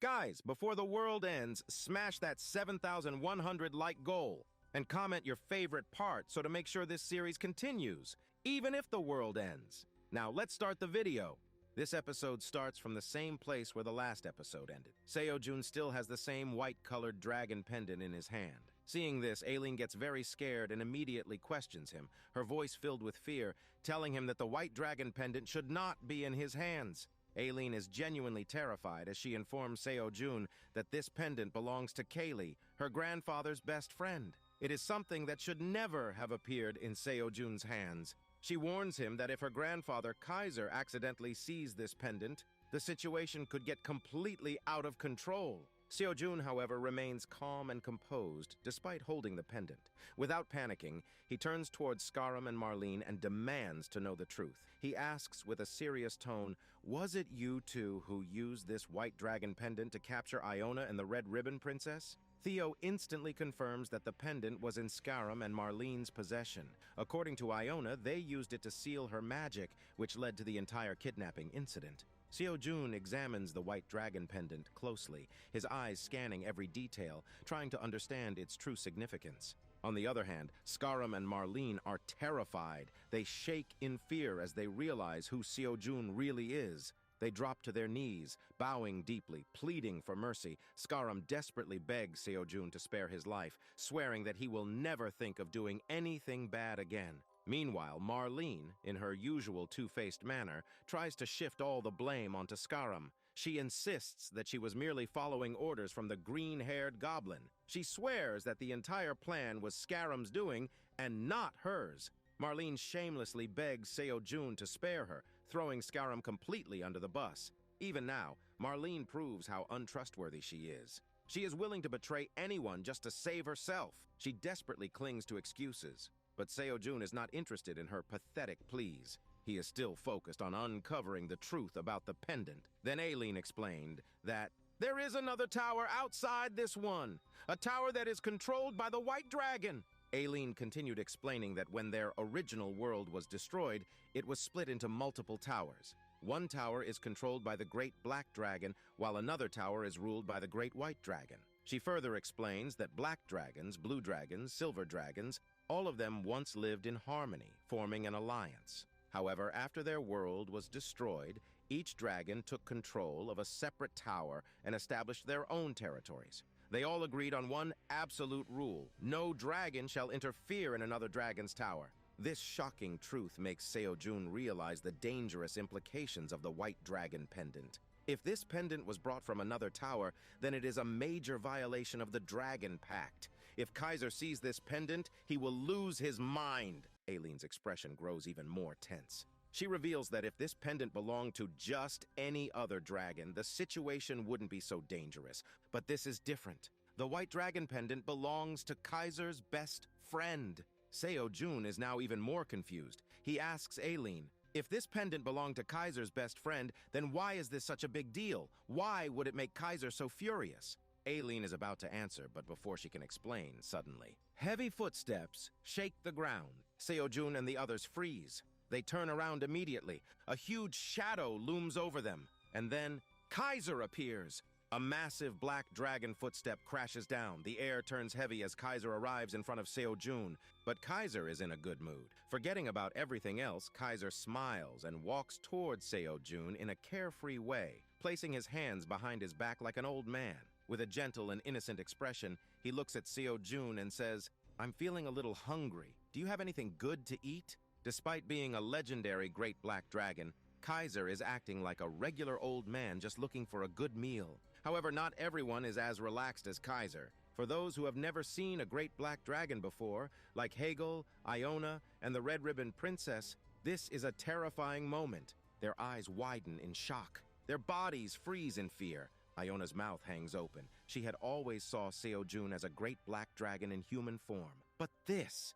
Guys, before the world ends, smash that 7,100 like goal and comment your favorite part so to make sure this series continues, even if the world ends. Now let's start the video. This episode starts from the same place where the last episode ended. Seo-jun still has the same white-colored dragon pendant in his hand. Seeing this, Aileen gets very scared and immediately questions him, her voice filled with fear, telling him that the white dragon pendant should not be in his hands. Aileen is genuinely terrified as she informs Seo-jun that this pendant belongs to Kaylee, her grandfather's best friend. It is something that should never have appeared in Seo-jun's hands. She warns him that if her grandfather Kaiser accidentally sees this pendant, the situation could get completely out of control. Seo-jun, however, remains calm and composed despite holding the pendant. Without panicking, he turns towards Skaram and Marlene and demands to know the truth. He asks with a serious tone, "Was it you two who used this white dragon pendant to capture Iona and the Red Ribbon Princess?" Theo instantly confirms that the pendant was in Skaram and Marlene's possession. According to Iona, they used it to seal her magic, which led to the entire kidnapping incident. Seo-jun examines the white dragon pendant closely, his eyes scanning every detail, trying to understand its true significance. On the other hand, Skaram and Marlene are terrified. They shake in fear as they realize who Seo-jun really is. They drop to their knees, bowing deeply, pleading for mercy. Skaram desperately begs Seo-jun to spare his life, swearing that he will never think of doing anything bad again. Meanwhile, Marlene, in her usual two-faced manner, tries to shift all the blame onto Skaram. She insists that she was merely following orders from the green-haired goblin. She swears that the entire plan was Skaram's doing and not hers. Marlene shamelessly begs Seo-jun to spare her, throwing Skaram completely under the bus. Even now, Marlene proves how untrustworthy she is. She is willing to betray anyone just to save herself. She desperately clings to excuses. But Seo-jun is not interested in her pathetic pleas. He is still focused on uncovering the truth about the pendant. Then Aileen explained that there is another tower outside this one, a tower that is controlled by the White Dragon. Aileen continued explaining that when their original world was destroyed, it was split into multiple towers. One tower is controlled by the Great Black Dragon, while another tower is ruled by the Great White Dragon. She further explains that black dragons, blue dragons, silver dragons, all of them once lived in harmony, forming an alliance. However, after their world was destroyed, each dragon took control of a separate tower and established their own territories. They all agreed on one absolute rule: no dragon shall interfere in another dragon's tower. This shocking truth makes Seo-jun realize the dangerous implications of the white dragon pendant. If this pendant was brought from another tower, then it is a major violation of the Dragon Pact. If Kaiser sees this pendant, he will lose his mind. Aileen's expression grows even more tense. She reveals that if this pendant belonged to just any other dragon, the situation wouldn't be so dangerous. But this is different. The white dragon pendant belongs to Kaiser's best friend. Seo-jun is now even more confused. He asks Aileen, if this pendant belonged to Kaiser's best friend, then why is this such a big deal? Why would it make Kaiser so furious? Aileen is about to answer, but before she can explain, suddenly, heavy footsteps shake the ground. Seo-jun and the others freeze. They turn around immediately. A huge shadow looms over them. And then, Kaiser appears. A massive black dragon footstep crashes down. The air turns heavy as Kaiser arrives in front of Seo-jun. But Kaiser is in a good mood. Forgetting about everything else, Kaiser smiles and walks towards Seo-jun in a carefree way, placing his hands behind his back like an old man. With a gentle and innocent expression, he looks at Seo-jun and says, "I'm feeling a little hungry. Do you have anything good to eat?" Despite being a legendary great black dragon, Kaiser is acting like a regular old man just looking for a good meal. However, not everyone is as relaxed as Kaiser. For those who have never seen a great black dragon before, like Hegel, Iona, and the Red Ribbon Princess, this is a terrifying moment. Their eyes widen in shock. Their bodies freeze in fear. Iona's mouth hangs open. She had always saw Seo-jun as a great black dragon in human form. But this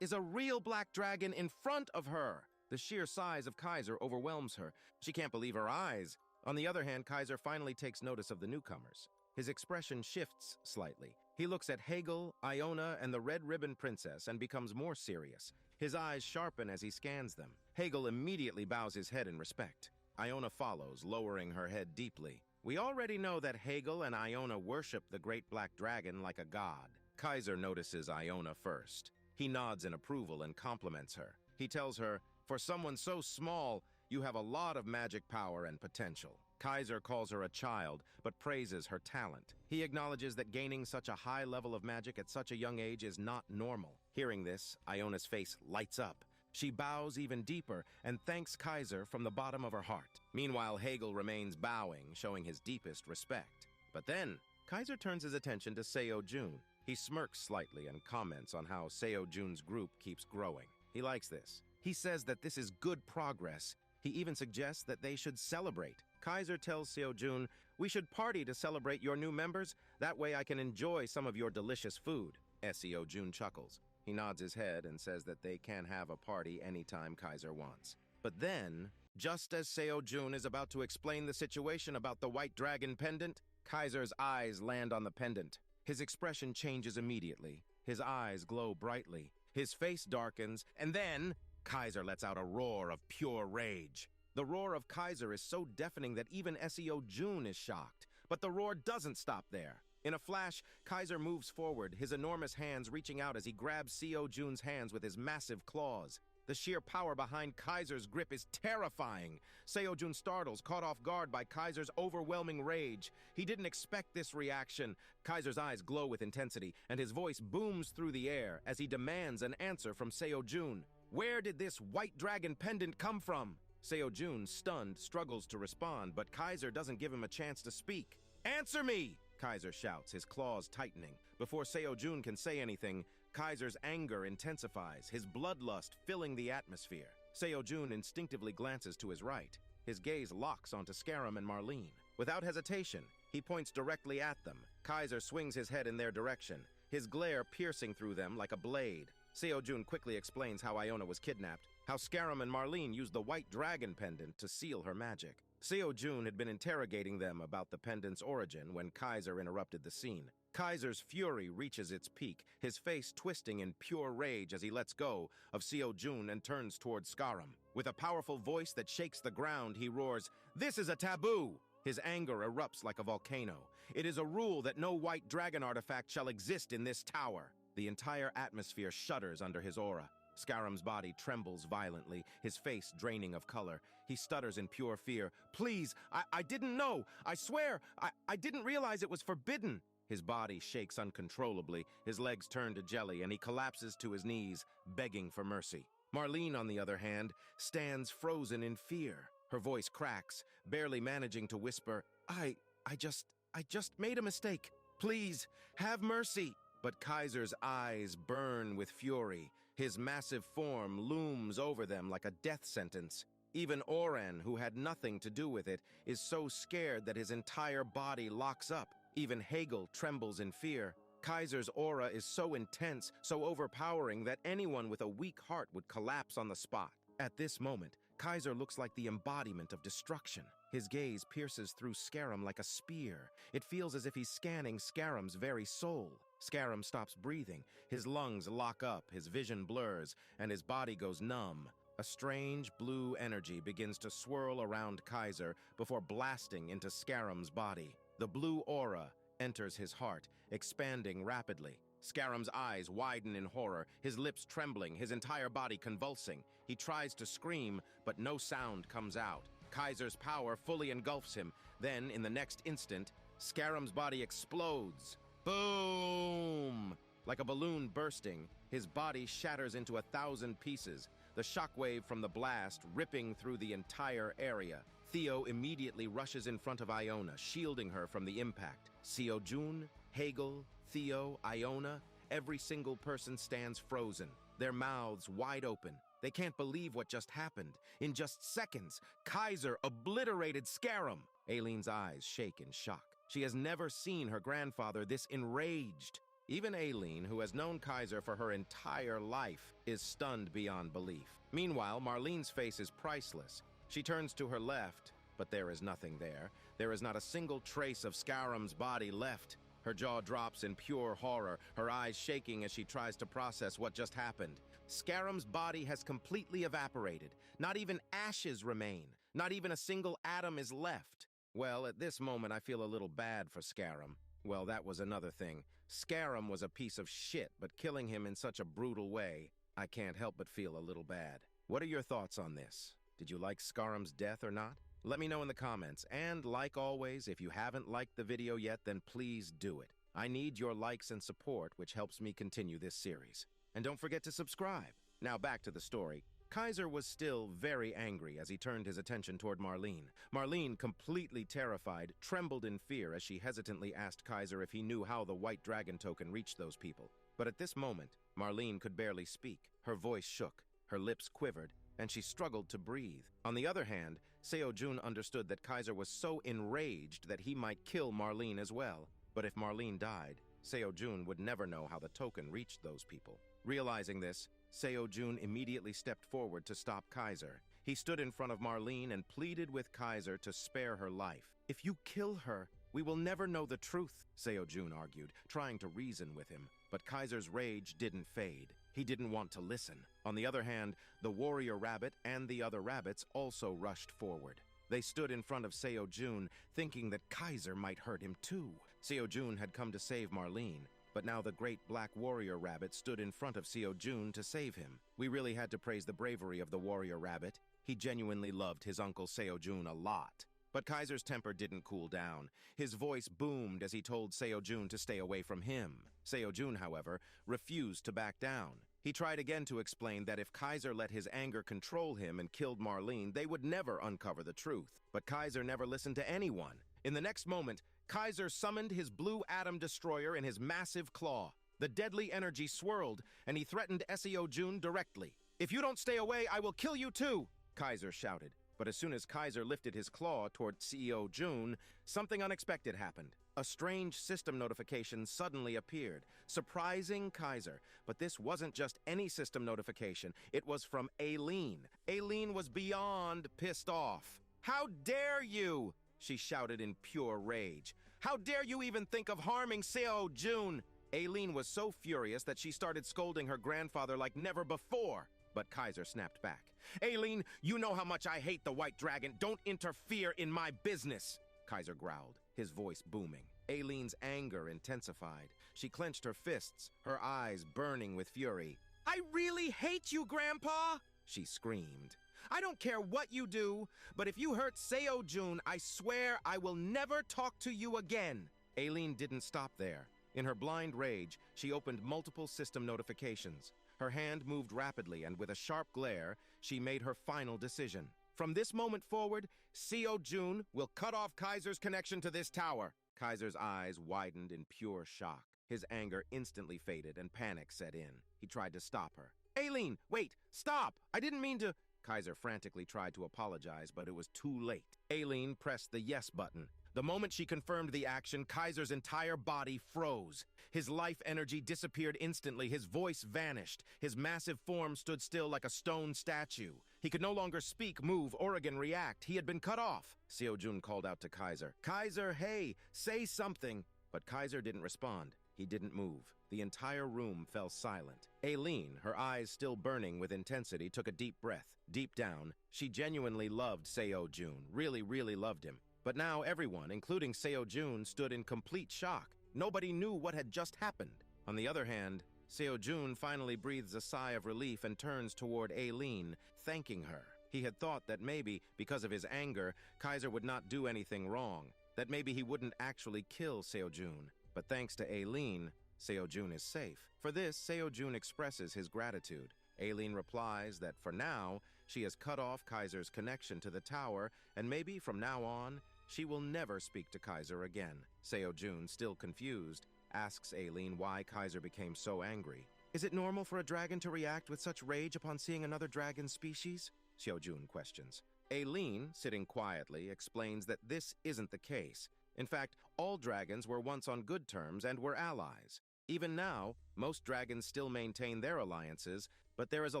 is a real black dragon in front of her. The sheer size of Kaiser overwhelms her. She can't believe her eyes. On the other hand, Kaiser finally takes notice of the newcomers. His expression shifts slightly. He looks at Hegel, Iona, and the Red Ribbon Princess and becomes more serious. His eyes sharpen as he scans them. Hegel immediately bows his head in respect. Iona follows, lowering her head deeply. We already know that Hegel and Iona worship the great black dragon like a god. Kaiser notices Iona first. He nods in approval and compliments her. He tells her, "For someone so small, you have a lot of magic power and potential." Kaiser calls her a child, but praises her talent. He acknowledges that gaining such a high level of magic at such a young age is not normal. Hearing this, Iona's face lights up. She bows even deeper and thanks Kaiser from the bottom of her heart. Meanwhile, Hegel remains bowing, showing his deepest respect. But then, Kaiser turns his attention to Seo Jun. He smirks slightly and comments on how Seo Jun's group keeps growing. He likes this. He says that this is good progress. He even suggests that they should celebrate. Kaiser tells Seo Jun, "We should party to celebrate your new members. That way I can enjoy some of your delicious food." Seo Jun chuckles. He nods his head and says that they can have a party anytime Kaiser wants. But then, just as Seo Jun is about to explain the situation about the white dragon pendant, Kaiser's eyes land on the pendant. His expression changes immediately. His eyes glow brightly. His face darkens, and then Kaiser lets out a roar of pure rage. The roar of Kaiser is so deafening that even Seo Jun is shocked. But the roar doesn't stop there. In a flash, Kaiser moves forward, his enormous hands reaching out as he grabs Seo Jun's hands with his massive claws. The sheer power behind Kaiser's grip is terrifying. Seo Jun startles, caught off guard by Kaiser's overwhelming rage. He didn't expect this reaction. Kaiser's eyes glow with intensity, and his voice booms through the air as he demands an answer from Seo Jun. "Where did this white dragon pendant come from?" Seo Jun, stunned, struggles to respond, but Kaiser doesn't give him a chance to speak. "Answer me!" Kaiser shouts, his claws tightening. Before Seo Jun can say anything, Kaiser's anger intensifies, his bloodlust filling the atmosphere. Seo Jun instinctively glances to his right. His gaze locks onto Scarum and Marlene. Without hesitation, he points directly at them. Kaiser swings his head in their direction, his glare piercing through them like a blade. Seo Jun quickly explains how Iona was kidnapped, how Scarum and Marlene used the white dragon pendant to seal her magic. Seo Jun had been interrogating them about the pendant's origin when Kaiser interrupted the scene. Kaiser's fury reaches its peak, his face twisting in pure rage as he lets go of Seo Jun and turns towards Scarum. With a powerful voice that shakes the ground, he roars, "This is a taboo!" His anger erupts like a volcano. "It is a rule that no white dragon artifact shall exist in this tower." The entire atmosphere shudders under his aura. Scarum's body trembles violently, his face draining of color. He stutters in pure fear. "Please, I didn't know! I swear, I didn't realize it was forbidden!" His body shakes uncontrollably, his legs turn to jelly, and he collapses to his knees, begging for mercy. Marlene, on the other hand, stands frozen in fear. Her voice cracks, barely managing to whisper, I just made a mistake. Please, have mercy!" But Kaiser's eyes burn with fury. His massive form looms over them like a death sentence. Even Oren, who had nothing to do with it, is so scared that his entire body locks up. Even Hegel trembles in fear. Kaiser's aura is so intense, so overpowering that anyone with a weak heart would collapse on the spot. At this moment, Kaiser looks like the embodiment of destruction. His gaze pierces through Scarum like a spear. It feels as if he's scanning Scarum's very soul. Scarum stops breathing, his lungs lock up, his vision blurs, and his body goes numb. A strange blue energy begins to swirl around Kaiser before blasting into Scarum's body. The blue aura enters his heart, expanding rapidly. Scarum's eyes widen in horror, his lips trembling, his entire body convulsing. He tries to scream, but no sound comes out. Kaiser's power fully engulfs him. Then, in the next instant, Scarum's body explodes. Boom! Like a balloon bursting, his body shatters into 1,000 pieces, the shockwave from the blast ripping through the entire area. Theo immediately rushes in front of Iona, shielding her from the impact. Seo Jun, Hegel, Theo, Iona, every single person stands frozen, their mouths wide open. They can't believe what just happened. In just seconds, Kaiser obliterated Scarum. Aileen's eyes shake in shock. She has never seen her grandfather this enraged. Even Aileen, who has known Kaiser for her entire life, is stunned beyond belief. Meanwhile, Marlene's face is priceless. She turns to her left, but there is nothing there. There is not a single trace of Scarum's body left. Her jaw drops in pure horror, her eyes shaking as she tries to process what just happened. Scarum's body has completely evaporated. Not even ashes remain. Not even a single atom is left. Well, at this moment I feel a little bad for Scarum. Well, that was another thing. Scarum was a piece of shit, but killing him in such a brutal way, I can't help but feel a little bad. What are your thoughts on this? Did you like Scarum's death or not? Let me know in the comments, and like always, if you haven't liked the video yet, then please do it. I need your likes and support, which helps me continue this series. And don't forget to subscribe. Now back to the story. Kaiser was still very angry as he turned his attention toward Marlene. Marlene, completely terrified, trembled in fear as she hesitantly asked Kaiser if he knew how the White Dragon token reached those people. But at this moment, Marlene could barely speak. Her voice shook, her lips quivered, and she struggled to breathe. On the other hand, Seo-jun understood that Kaiser was so enraged that he might kill Marlene as well. But if Marlene died, Seo-jun would never know how the token reached those people. Realizing this, Seo-jun immediately stepped forward to stop Kaiser. He stood in front of Marlene and pleaded with Kaiser to spare her life. "If you kill her, we will never know the truth," Seo-jun argued, trying to reason with him. But Kaiser's rage didn't fade. He didn't want to listen. On the other hand, the warrior rabbit and the other rabbits also rushed forward. They stood in front of Seo-jun, thinking that Kaiser might hurt him too. Seo-jun had come to save Marlene, but now the great black warrior rabbit stood in front of Seo-jun to save him. We really had to praise the bravery of the warrior rabbit. He genuinely loved his uncle Seo-jun a lot. But Kaiser's temper didn't cool down. His voice boomed as he told Seo-jun to stay away from him. Seo-jun, however, refused to back down. He tried again to explain that if Kaiser let his anger control him and killed Marlene, they would never uncover the truth. But Kaiser never listened to anyone. In the next moment, Kaiser summoned his blue atom destroyer in his massive claw. The deadly energy swirled, and he threatened Seo-jun directly. "If you don't stay away, I will kill you too!" Kaiser shouted. But as soon as Kaiser lifted his claw toward Seo-jun, something unexpected happened. A strange system notification suddenly appeared, surprising Kaiser. But this wasn't just any system notification. It was from Aileen. Aileen was beyond pissed off. "How dare you!" she shouted in pure rage. "How dare you even think of harming Seo-jun!" Aileen was so furious that she started scolding her grandfather like never before. But Kaiser snapped back. "Aileen, you know how much I hate the White Dragon. Don't interfere in my business!" Kaiser growled, his voice booming. Aileen's anger intensified. She clenched her fists, her eyes burning with fury. "I really hate you, Grandpa!" she screamed. "I don't care what you do, but if you hurt Seo-jun, I swear I will never talk to you again." Aileen didn't stop there. In her blind rage, she opened multiple system notifications. Her hand moved rapidly, and with a sharp glare, she made her final decision. "From this moment forward, Seo-jun will cut off Kaiser's connection to this tower." Kaiser's eyes widened in pure shock. His anger instantly faded, and panic set in. He tried to stop her. "Aileen, wait! Stop! I didn't mean to—" Kaiser frantically tried to apologize, but it was too late. Aileen pressed the yes button. The moment she confirmed the action, Kaiser's entire body froze. His life energy disappeared instantly, his voice vanished. His massive form stood still like a stone statue. He could no longer speak, move, or again react. He had been cut off. Seo-jun called out to Kaiser. "Kaiser, hey, say something!" But Kaiser didn't respond. He didn't move. The entire room fell silent. Aileen, her eyes still burning with intensity, took a deep breath. Deep down, she genuinely loved Seo-jun, really loved him. But now everyone, including Seo-jun, stood in complete shock. Nobody knew what had just happened. On the other hand, Seo-jun finally breathes a sigh of relief and turns toward Aileen, thanking her. He had thought that maybe, because of his anger, Kaiser would not do anything wrong, that maybe he wouldn't actually kill Seo-jun. But thanks to Aileen, Seo-jun is safe. For this, Seo-jun expresses his gratitude. Aileen replies that for now, she has cut off Kaiser's connection to the tower, and maybe from now on, she will never speak to Kaiser again. Seo-jun, still confused, asks Aileen why Kaiser became so angry. "Is it normal for a dragon to react with such rage upon seeing another dragon species?" Seo-jun questions. Aileen, sitting quietly, explains that this isn't the case. In fact, all dragons were once on good terms and were allies. Even now, most dragons still maintain their alliances, but there is a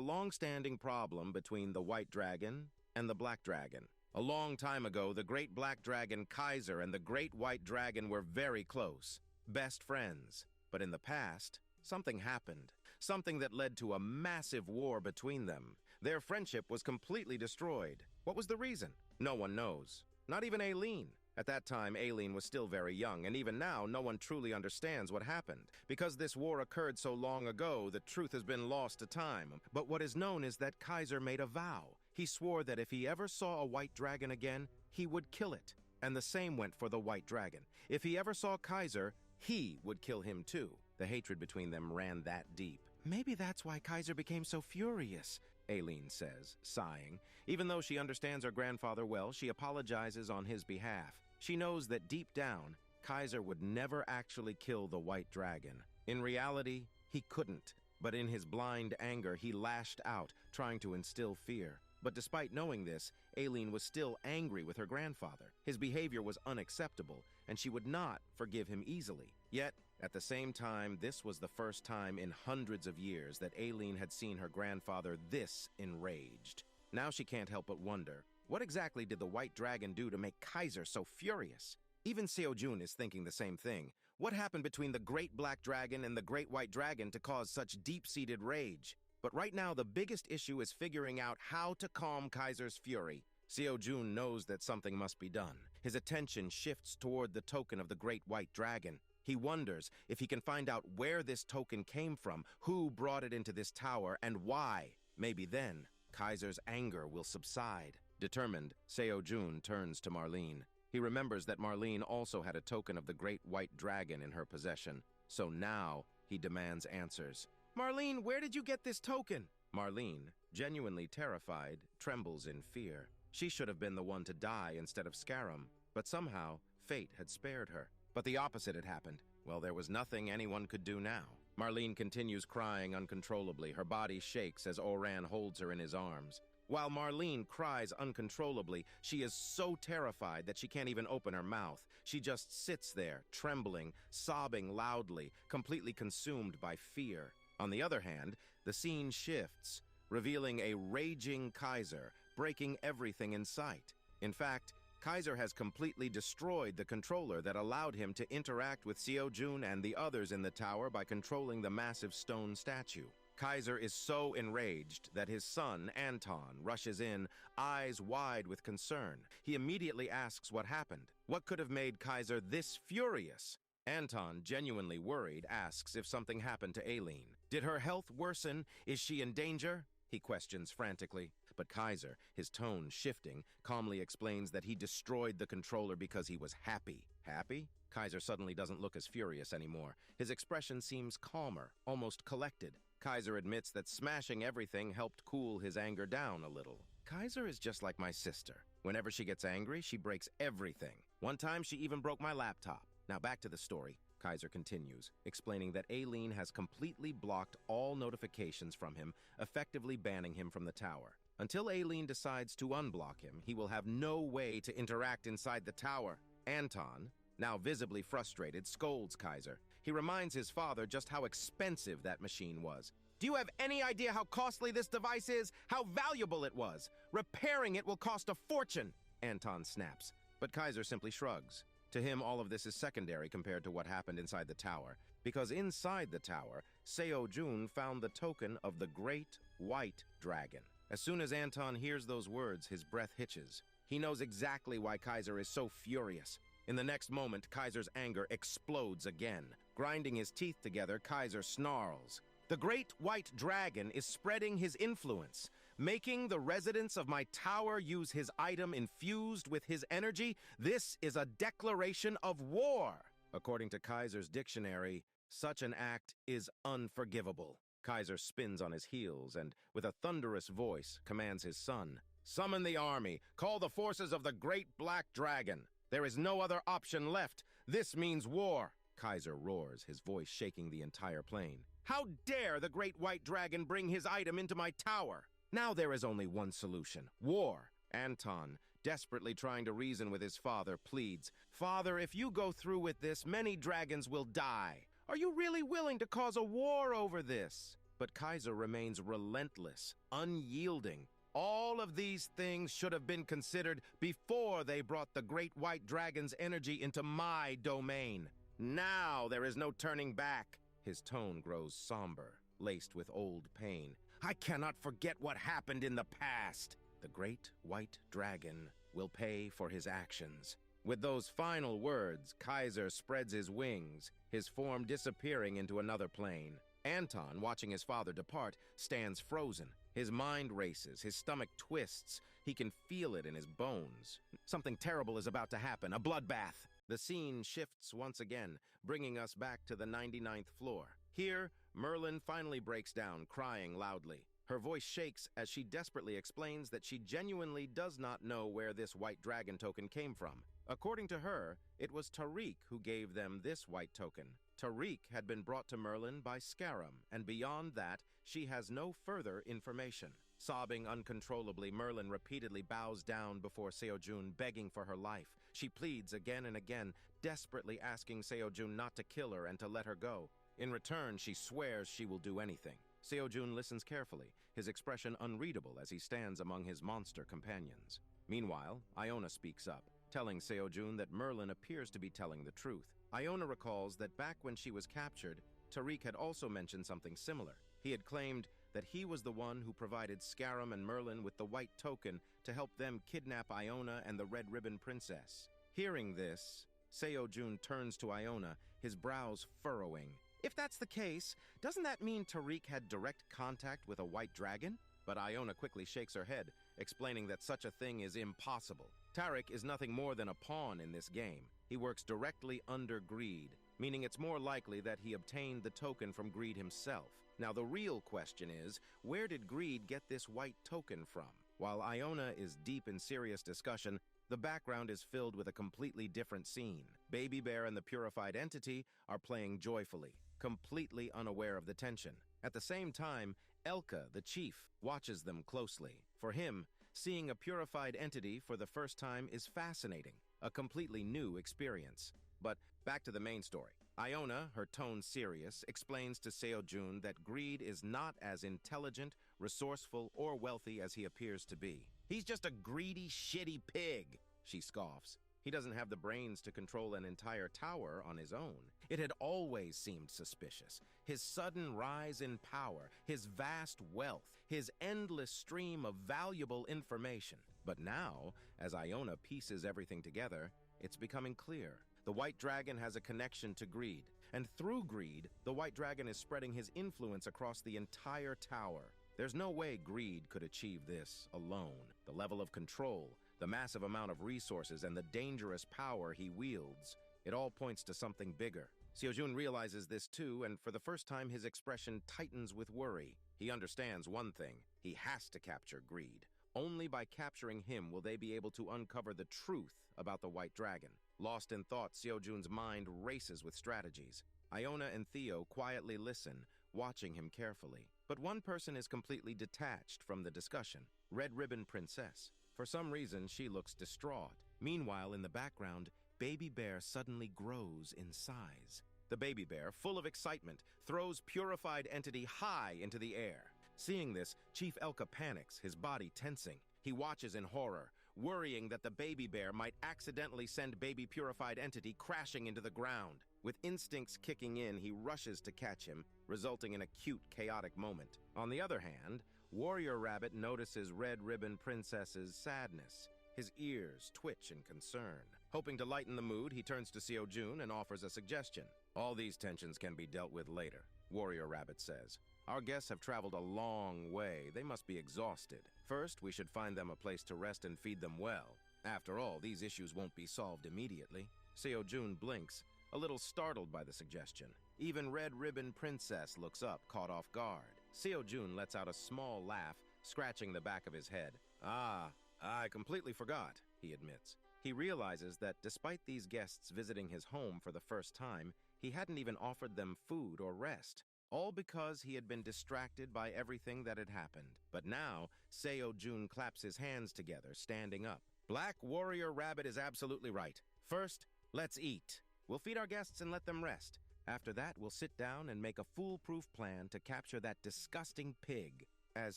long-standing problem between the White Dragon and the Black Dragon. A long time ago, the Great Black Dragon Kaiser and the Great White Dragon were very close, best friends. But in the past, something happened, something that led to a massive war between them. Their friendship was completely destroyed. What was the reason? No one knows. Not even Aileen. At that time, Aileen was still very young, and even now, no one truly understands what happened. Because this war occurred so long ago, the truth has been lost to time. But what is known is that Kaiser made a vow. He swore that if he ever saw a white dragon again, he would kill it. And the same went for the white dragon. If he ever saw Kaiser, he would kill him too. The hatred between them ran that deep. Maybe that's why Kaiser became so furious, Aileen says, sighing. Even though she understands her grandfather well, she apologizes on his behalf. She knows that deep down, Kaiser would never actually kill the white dragon. In reality, he couldn't. But in his blind anger, he lashed out, trying to instill fear. But despite knowing this, Aileen was still angry with her grandfather. His behavior was unacceptable, and she would not forgive him easily. Yet, at the same time, this was the first time in hundreds of years that Aileen had seen her grandfather this enraged. Now she can't help but wonder, what exactly did the white dragon do to make Kaiser so furious? Even Seo-jun is thinking the same thing. What happened between the great black dragon and the great white dragon to cause such deep-seated rage? But right now, the biggest issue is figuring out how to calm Kaiser's fury. Seo-jun knows that something must be done. His attention shifts toward the token of the great white dragon. He wonders if he can find out where this token came from, who brought it into this tower, and why. Maybe then, Kaiser's anger will subside. Determined, Seo-jun turns to Marlene. He remembers that Marlene also had a token of the great white dragon in her possession. So now, he demands answers. Marlene, where did you get this token? Marlene, genuinely terrified, trembles in fear. She should have been the one to die instead of Scarum, but somehow, fate had spared her. But the opposite had happened. Well, there was nothing anyone could do now. Marlene continues crying uncontrollably. Her body shakes as Oran holds her in his arms. While Marlene cries uncontrollably, she is so terrified that she can't even open her mouth. She just sits there, trembling, sobbing loudly, completely consumed by fear. On the other hand, the scene shifts, revealing a raging Kaiser, breaking everything in sight. In fact, Kaiser has completely destroyed the controller that allowed him to interact with Seo-jun and the others in the tower by controlling the massive stone statue. Kaiser is so enraged that his son, Anton, rushes in, eyes wide with concern. He immediately asks what happened. What could have made Kaiser this furious? Anton, genuinely worried, asks if something happened to Aileen. Did her health worsen? Is she in danger? He questions frantically. But Kaiser, his tone shifting, calmly explains that he destroyed the controller because he was happy. Happy? Kaiser suddenly doesn't look as furious anymore. His expression seems calmer, almost collected. Kaiser admits that smashing everything helped cool his anger down a little. Kaiser is just like my sister. Whenever she gets angry, she breaks everything. One time, she even broke my laptop. Now back to the story. Kaiser continues, explaining that Aileen has completely blocked all notifications from him, effectively banning him from the tower. Until Aileen decides to unblock him, he will have no way to interact inside the tower. Anton, now visibly frustrated, scolds Kaiser. He reminds his father just how expensive that machine was. Do you have any idea how costly this device is? How valuable it was? Repairing it will cost a fortune, Anton snaps. But Kaiser simply shrugs. To him, all of this is secondary compared to what happened inside the tower. Because inside the tower, Seo-jun found the token of the Great White Dragon. As soon as Anton hears those words, his breath hitches. He knows exactly why Kaiser is so furious. In the next moment, Kaiser's anger explodes again. Grinding his teeth together, Kaiser snarls. The Great White Dragon is spreading his influence, making the residents of my tower use his item infused with his energy. This is a declaration of war. According to Kaiser's dictionary, such an act is unforgivable. Kaiser spins on his heels and, with a thunderous voice, commands his son, "Summon the army. Call the forces of the Great Black Dragon. There is no other option left. This means war." Kaiser roars, his voice shaking the entire plane. How dare the Great White Dragon bring his item into my tower? Now there is only one solution: war. Anton, desperately trying to reason with his father, pleads, "Father, if you go through with this, many dragons will die. Are you really willing to cause a war over this?" But Kaiser remains relentless, unyielding. All of these things should have been considered before they brought the Great White Dragon's energy into my domain. Now there is no turning back. His tone grows somber, laced with old pain. I cannot forget what happened in the past. The Great White Dragon will pay for his actions. With those final words, Kaiser spreads his wings, his form disappearing into another plane. Anton, watching his father depart, stands frozen. His mind races, his stomach twists. He can feel it in his bones. Something terrible is about to happen, a bloodbath. The scene shifts once again, bringing us back to the 99th floor. Here, Merlin finally breaks down, crying loudly. Her voice shakes as she desperately explains that she genuinely does not know where this white dragon token came from. According to her, it was Tariq who gave them this white token. Tariq had been brought to Merlin by Scarum, and beyond that, she has no further information. Sobbing uncontrollably, Merlin repeatedly bows down before Seojun, begging for her life. She pleads again and again, desperately asking Seojun not to kill her and to let her go. In return, she swears she will do anything. Seojun listens carefully, his expression unreadable as he stands among his monster companions. Meanwhile, Iona speaks up, telling Seojun that Merlin appears to be telling the truth. Iona recalls that back when she was captured, Tariq had also mentioned something similar. He had claimed that he was the one who provided Scarum and Merlin with the white token to help them kidnap Iona and the Red Ribbon Princess. Hearing this, Seojun turns to Iona, his brows furrowing. If that's the case, doesn't that mean Tariq had direct contact with a white dragon? But Iona quickly shakes her head, explaining that such a thing is impossible. Tariq is nothing more than a pawn in this game. He works directly under Greed, meaning it's more likely that he obtained the token from Greed himself. Now the real question is, where did Greed get this white token from? While Iona is deep in serious discussion, the background is filled with a completely different scene. Baby Bear and the purified entity are playing joyfully, completely unaware of the tension. At the same time, Elka, the chief, watches them closely. For him, seeing a purified entity for the first time is fascinating, a completely new experience. But back to the main story. Iona, her tone serious, explains to Seojun that Greed is not as intelligent, resourceful, or wealthy as he appears to be. He's just a greedy, shitty pig, she scoffs. He doesn't have the brains to control an entire tower on his own. It had always seemed suspicious. His sudden rise in power, his vast wealth, his endless stream of valuable information. But now, as Iona pieces everything together, it's becoming clear. The White Dragon has a connection to Greed, and through Greed, the White Dragon is spreading his influence across the entire tower. There's no way Greed could achieve this alone. The level of control, the massive amount of resources, and the dangerous power he wields, it all points to something bigger. Seojun realizes this too, and for the first time his expression tightens with worry. He understands one thing: he has to capture Greed. Only by capturing him will they be able to uncover the truth about the White Dragon. Lost in thought, Seojun's mind races with strategies. Iona and Theo quietly listen, watching him carefully. But one person is completely detached from the discussion: Red Ribbon Princess. For some reason, she looks distraught. Meanwhile, in the background, Baby Bear suddenly grows in size. The baby bear, full of excitement, throws purified entity high into the air. Seeing this, Chief Elka panics, his body tensing. He watches in horror, worrying that the baby bear might accidentally send baby purified entity crashing into the ground. With instincts kicking in, he rushes to catch him, resulting in a cute, chaotic moment. On the other hand, Warrior Rabbit notices Red Ribbon Princess's sadness. His ears twitch in concern. Hoping to lighten the mood, he turns to Seojun and offers a suggestion. All these tensions can be dealt with later, Warrior Rabbit says. Our guests have traveled a long way. They must be exhausted. First, we should find them a place to rest and feed them well. After all, these issues won't be solved immediately. Seojun blinks, a little startled by the suggestion. Even Red Ribbon Princess looks up, caught off guard. Seojun lets out a small laugh, scratching the back of his head. I completely forgot, he admits. He realizes that despite these guests visiting his home for the first time, he hadn't even offered them food or rest. All because he had been distracted by everything that had happened. But now, Seojun claps his hands together, standing up. Black Warrior Rabbit is absolutely right. First, let's eat. We'll feed our guests and let them rest. After that, we'll sit down and make a foolproof plan to capture that disgusting pig. As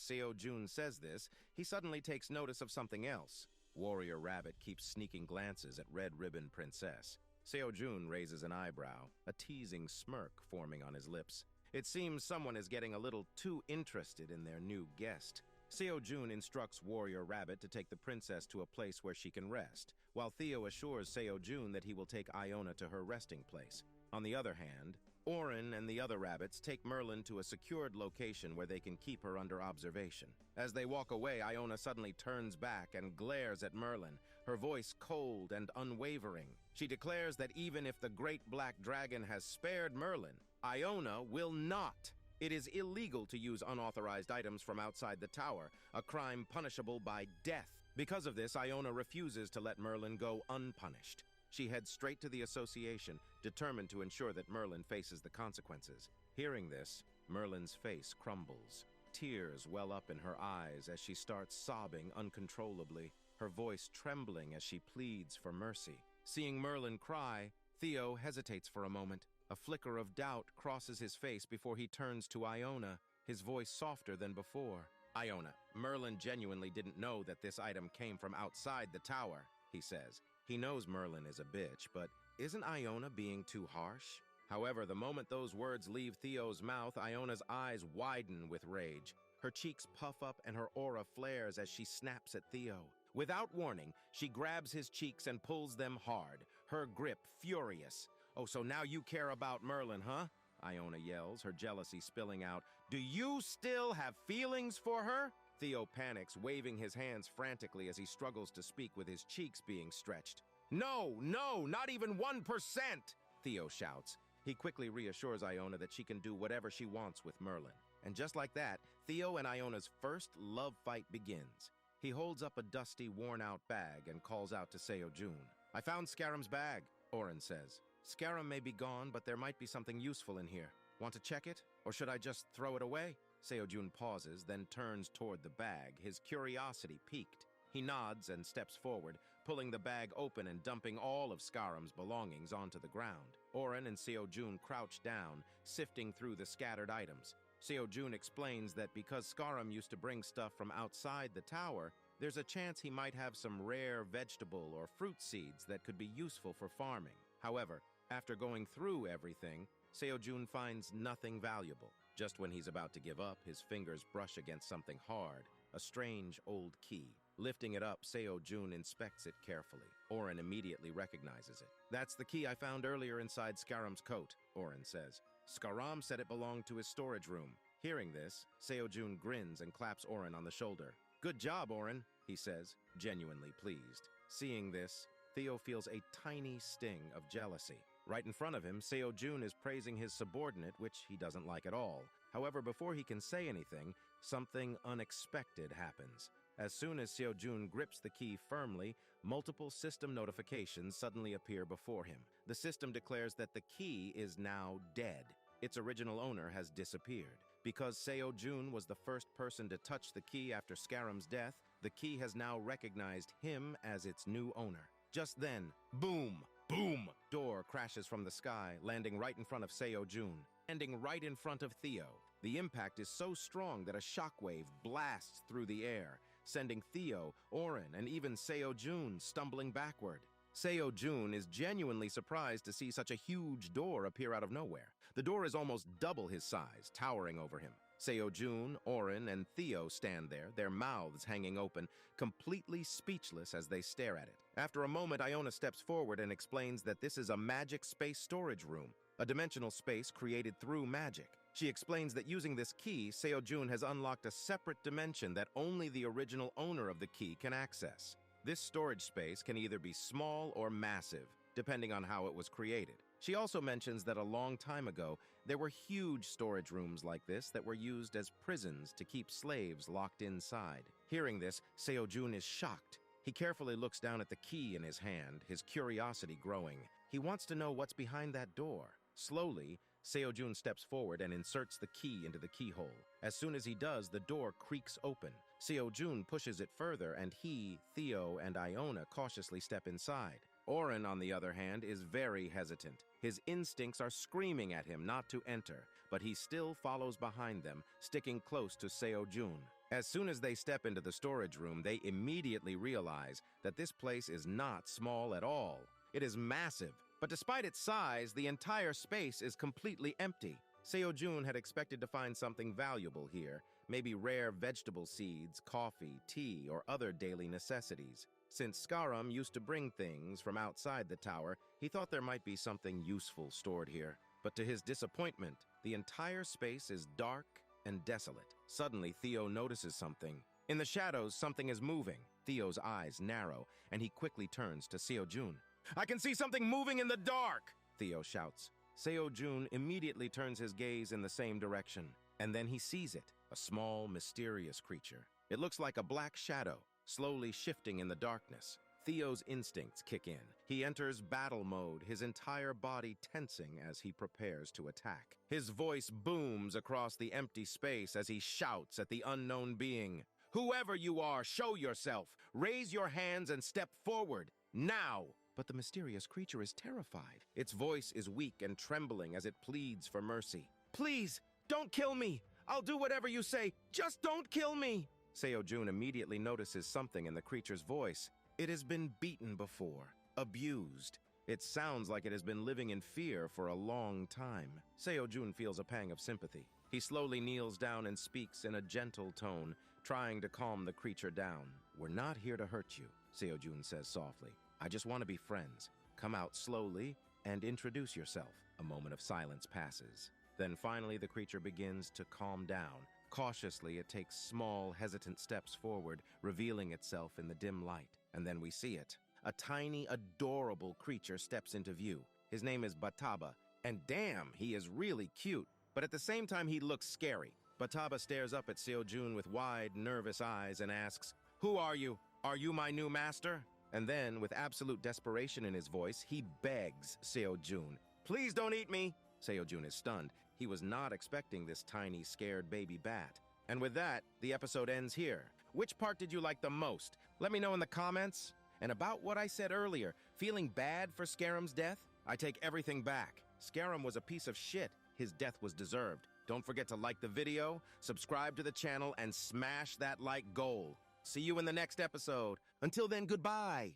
Seojun says this, he suddenly takes notice of something else. Warrior Rabbit keeps sneaking glances at Red Ribbon Princess. Seojun raises an eyebrow, a teasing smirk forming on his lips. It seems someone is getting a little too interested in their new guest. Seo-jun instructs Warrior Rabbit to take the princess to a place where she can rest, while Theo assures Seo-jun that he will take Iona to her resting place. On the other hand, Orin and the other rabbits take Merlin to a secured location where they can keep her under observation. As they walk away, Iona suddenly turns back and glares at Merlin, her voice cold and unwavering. She declares that even if the great black dragon has spared Merlin, Iona will not. It is illegal to use unauthorized items from outside the tower, a crime punishable by death. Because of this, Iona refuses to let Merlin go unpunished. She heads straight to the association, determined to ensure that Merlin faces the consequences. Hearing this, Merlin's face crumbles. Tears well up in her eyes as she starts sobbing uncontrollably, her voice trembling as she pleads for mercy. Seeing Merlin cry, Theo hesitates for a moment. A flicker of doubt crosses his face before he turns to Iona, his voice softer than before. Iona, Merlin genuinely didn't know that this item came from outside the tower, he says. He knows Merlin is a bitch, but isn't Iona being too harsh? However, the moment those words leave Theo's mouth, Iona's eyes widen with rage. Her cheeks puff up and her aura flares as she snaps at Theo. Without warning, she grabs his cheeks and pulls them hard, her grip furious. "Oh, so now you care about Merlin, huh?" Iona yells, her jealousy spilling out. "Do you still have feelings for her?" Theo panics, waving his hands frantically as he struggles to speak with his cheeks being stretched. "No, not even 1%!" Theo shouts. He quickly reassures Iona that she can do whatever she wants with Merlin. And just like that, Theo and Iona's first love fight begins. He holds up a dusty, worn-out bag and calls out to Seo-jun. "I found Scaram's bag," Orin says. "Scaram may be gone, but there might be something useful in here. Want to check it? Or should I just throw it away?" Seo-jun pauses, then turns toward the bag, his curiosity piqued. He nods and steps forward, pulling the bag open and dumping all of Scaram's belongings onto the ground. Orin and Seo-jun crouch down, sifting through the scattered items. Seo-jun explains that because Scaram used to bring stuff from outside the tower, there's a chance he might have some rare vegetable or fruit seeds that could be useful for farming. However, after going through everything, Seo-jun finds nothing valuable. Just when he's about to give up, his fingers brush against something hard, a strange old key. Lifting it up, Seo-jun inspects it carefully. Orin immediately recognizes it. "That's the key I found earlier inside Scaram's coat," Orin says. "Scaram said it belonged to his storage room." Hearing this, Seo-jun grins and claps Orin on the shoulder. "Good job, Orin," he says, genuinely pleased. Seeing this, Theo feels a tiny sting of jealousy. Right in front of him, Seo-jun is praising his subordinate, which he doesn't like at all. However, before he can say anything, something unexpected happens. As soon as Seo-jun grips the key firmly, multiple system notifications suddenly appear before him. The system declares that the key is now dead. Its original owner has disappeared. Because Seo-jun was the first person to touch the key after Scaram's death, the key has now recognized him as its new owner. Just then, boom! Boom! Door crashes from the sky, landing right in front of Seo-jun, ending right in front of Theo. The impact is so strong that a shockwave blasts through the air, sending Theo, Orin, and even Seo-jun stumbling backward. Seo-jun is genuinely surprised to see such a huge door appear out of nowhere. The door is almost double his size, towering over him. Seo-jun, Orin, and Theo stand there, their mouths hanging open, completely speechless as they stare at it. After a moment, Iona steps forward and explains that this is a magic space storage room, a dimensional space created through magic. She explains that using this key, Seo-jun has unlocked a separate dimension that only the original owner of the key can access. This storage space can either be small or massive, depending on how it was created. She also mentions that a long time ago, there were huge storage rooms like this that were used as prisons to keep slaves locked inside. Hearing this, Seo-jun is shocked. He carefully looks down at the key in his hand, his curiosity growing. He wants to know what's behind that door. Slowly, Seo-jun steps forward and inserts the key into the keyhole. As soon as he does, the door creaks open. Seo-jun pushes it further, and he, Theo, and Iona cautiously step inside. Orin, on the other hand, is very hesitant. His instincts are screaming at him not to enter, but he still follows behind them, sticking close to Seo-jun. As soon as they step into the storage room, they immediately realize that this place is not small at all. It is massive, but despite its size, the entire space is completely empty. Seo-jun had expected to find something valuable here, maybe rare vegetable seeds, coffee, tea, or other daily necessities. Since Skarum used to bring things from outside the tower, he thought there might be something useful stored here. But to his disappointment, the entire space is dark and desolate. Suddenly, Theo notices something. In the shadows, something is moving. Theo's eyes narrow, and he quickly turns to Seo-jun. "I can see something moving in the dark!" Theo shouts. Seo-jun immediately turns his gaze in the same direction, and then he sees it, a small, mysterious creature. It looks like a black shadow, slowly shifting in the darkness. Theo's instincts kick in. He enters battle mode, his entire body tensing as he prepares to attack. His voice booms across the empty space as he shouts at the unknown being. "Whoever you are, show yourself! Raise your hands and step forward, now!" But the mysterious creature is terrified. Its voice is weak and trembling as it pleads for mercy. "Please, don't kill me! I'll do whatever you say! Just don't kill me!" Seo-jun immediately notices something in the creature's voice. It has been beaten before, abused. It sounds like it has been living in fear for a long time. Seo-jun feels a pang of sympathy. He slowly kneels down and speaks in a gentle tone, trying to calm the creature down. "We're not here to hurt you," Seo-jun says softly. "I just want to be friends. Come out slowly and introduce yourself." A moment of silence passes. Then finally the creature begins to calm down. Cautiously, it takes small, hesitant steps forward, revealing itself in the dim light. And then we see it. A tiny, adorable creature steps into view. His name is Bataba, and damn, he is really cute. But at the same time, he looks scary. Bataba stares up at Seo-jun with wide, nervous eyes and asks, "Who are you? Are you my new master?" And then, with absolute desperation in his voice, he begs Seo-jun, "Please don't eat me!" Seo-jun is stunned. He was not expecting this tiny, scared baby bat. And with that, the episode ends here. Which part did you like the most? Let me know in the comments. And about what I said earlier, feeling bad for Scarum's death? I take everything back. Scarum was a piece of shit. His death was deserved. Don't forget to like the video, subscribe to the channel, and smash that like goal. See you in the next episode. Until then, goodbye.